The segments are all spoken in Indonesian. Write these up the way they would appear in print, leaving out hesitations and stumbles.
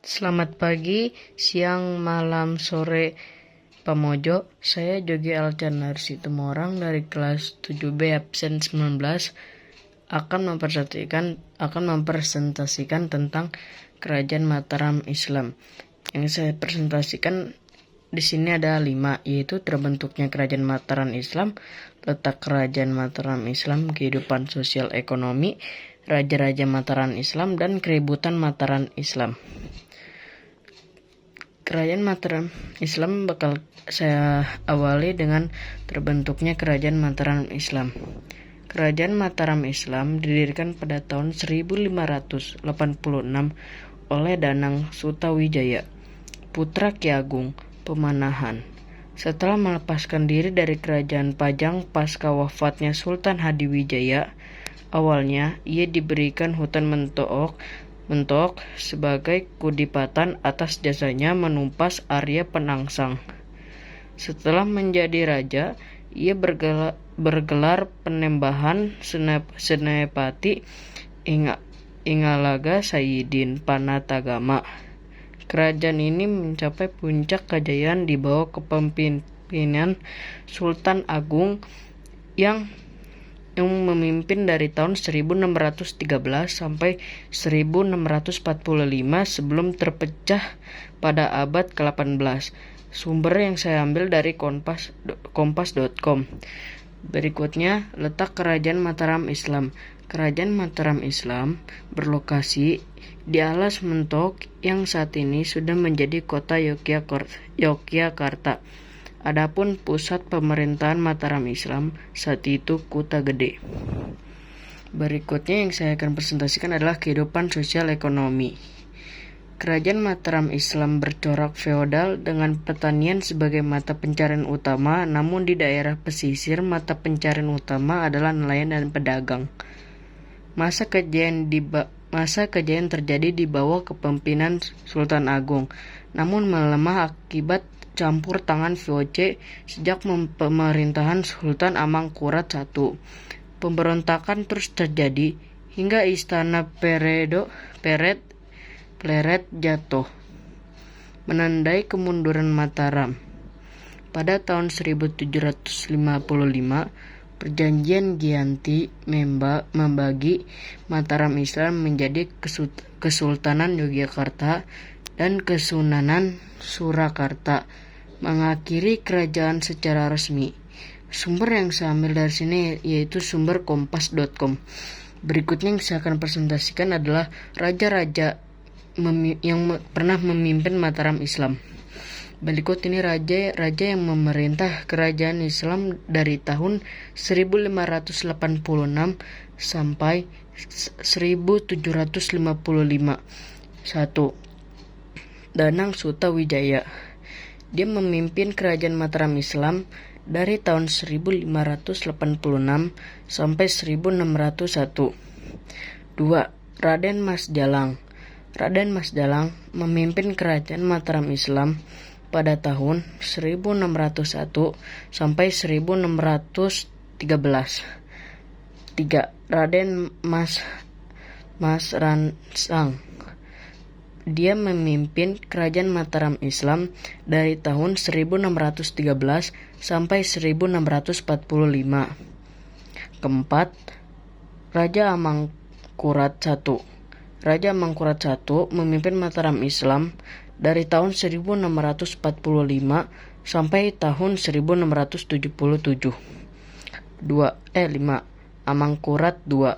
Selamat pagi, siang, malam, sore, Pamojo. Saya Jogi Alcanar Situmorang dari kelas 7B absen 19 akan mempresentasikan tentang Kerajaan Mataram Islam. Yang saya presentasikan di sini ada 5, yaitu terbentuknya Kerajaan Mataram Islam, letak Kerajaan Mataram Islam, kehidupan sosial ekonomi, Raja-Raja Mataram Islam, dan keributan Mataram Islam. Kerajaan Mataram Islam bakal saya awali dengan terbentuknya Kerajaan Mataram Islam. Kerajaan Mataram Islam didirikan pada tahun 1586 oleh Danang Sutawijaya, putra Ki Agung Pemanahan. Setelah melepaskan diri dari Kerajaan Pajang pasca wafatnya Sultan Hadiwijaya, awalnya ia diberikan hutan Mentok sebagai kudipatan atas jasanya menumpas Arya Penangsang. Setelah menjadi raja, ia bergelar Penembahan Senepati Ingalaga Sayyidin Panatagama. Kerajaan ini mencapai puncak kejayaan di bawah kepemimpinan Sultan Agung yang memimpin dari tahun 1613 sampai 1645 sebelum terpecah pada abad ke-18. Sumber yang saya ambil dari kompas.com. Berikutnya, letak Kerajaan Mataram Islam. Kerajaan Mataram Islam berlokasi di alas Mentok yang saat ini sudah menjadi kota Yogyakarta. Adapun pusat pemerintahan Mataram Islam saat itu Kuta Gede. Berikutnya yang saya akan presentasikan adalah kehidupan sosial ekonomi. Kerajaan Mataram Islam bercorak feodal dengan pertanian sebagai mata pencarian utama, namun di daerah pesisir mata pencarian utama adalah nelayan dan pedagang. Masa kejayaan terjadi di bawah kepemimpinan Sultan Agung, namun melemah akibat campur tangan VOC sejak pemerintahan Sultan Amangkurat I. Pemberontakan terus terjadi hingga istana Pleret jatuh, menandai kemunduran Mataram. Pada tahun 1755, Perjanjian Giyanti membagi Mataram Islam menjadi Kesultanan Yogyakarta dan Kesunanan Surakarta, mengakhiri kerajaan secara resmi. Sumber yang saya ambil dari sini yaitu sumber kompas.com. Berikutnya yang saya akan presentasikan adalah raja-raja yang pernah memimpin Mataram Islam. Berikut ini raja yang memerintah kerajaan Islam dari tahun 1586 sampai 1755. 1. Danang Sutawijaya. Dia memimpin kerajaan Mataram Islam dari tahun 1586 sampai 1601. 2. Raden Mas Jalang. Raden Mas Jalang memimpin kerajaan Mataram Islam pada tahun 1601 sampai 1613. 3. Raden Mas Ransang. Dia memimpin kerajaan Mataram Islam dari tahun 1613 sampai 1645. Keempat, Raja Amangkurat I. Raja Amangkurat I memimpin Mataram Islam dari tahun 1645 sampai tahun 1677. 5. Amangkurat II.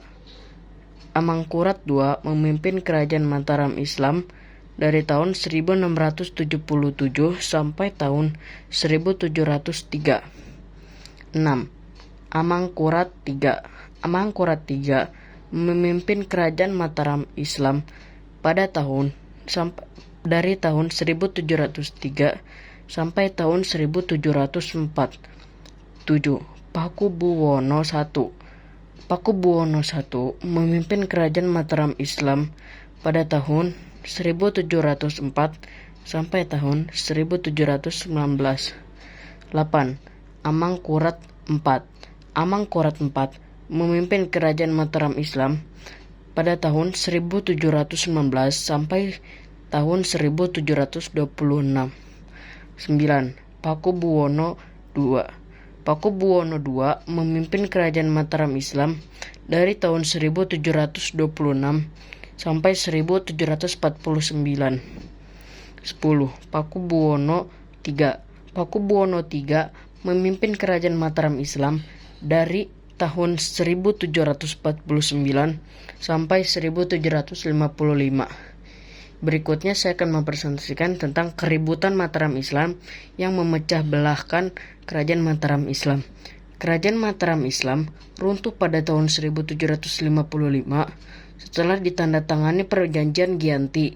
Amangkurat II memimpin kerajaan Mataram Islam dari tahun 1677 sampai tahun 1703. 6. Amangkurat III. Amangkurat III memimpin kerajaan Mataram Islam dari tahun 1703 sampai tahun 1704. 7. Pakubuwono I. Pakubuwono I memimpin kerajaan Mataram Islam pada tahun 1704 sampai tahun 1719. 8. Amangkurat IV. Amangkurat IV memimpin kerajaan Mataram Islam pada tahun 1719 sampai tahun 1726. 9. Pakubuwono II. Pakubuwono II memimpin kerajaan Mataram Islam dari tahun 1726 sampai 1749. 10. Pakubuwono III. Pakubuwono III memimpin kerajaan Mataram Islam dari tahun 1749 sampai 1755. Berikutnya saya akan mempresentasikan tentang keributan Mataram Islam yang memecah belahkan kerajaan Mataram Islam. Kerajaan Mataram Islam runtuh pada tahun 1755 setelah ditandatangani perjanjian Giyanti.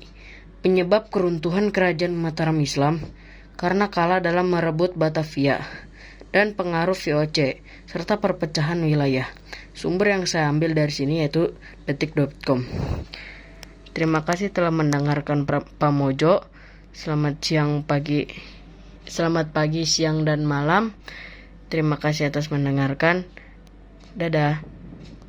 Penyebab keruntuhan kerajaan Mataram Islam karena kalah dalam merebut Batavia dan pengaruh VOC serta perpecahan wilayah. Sumber yang saya ambil dari sini yaitu detik.com. Terima kasih telah mendengarkan Pamojo. Selamat pagi, siang, dan malam. Terima kasih atas mendengarkan. Dadah.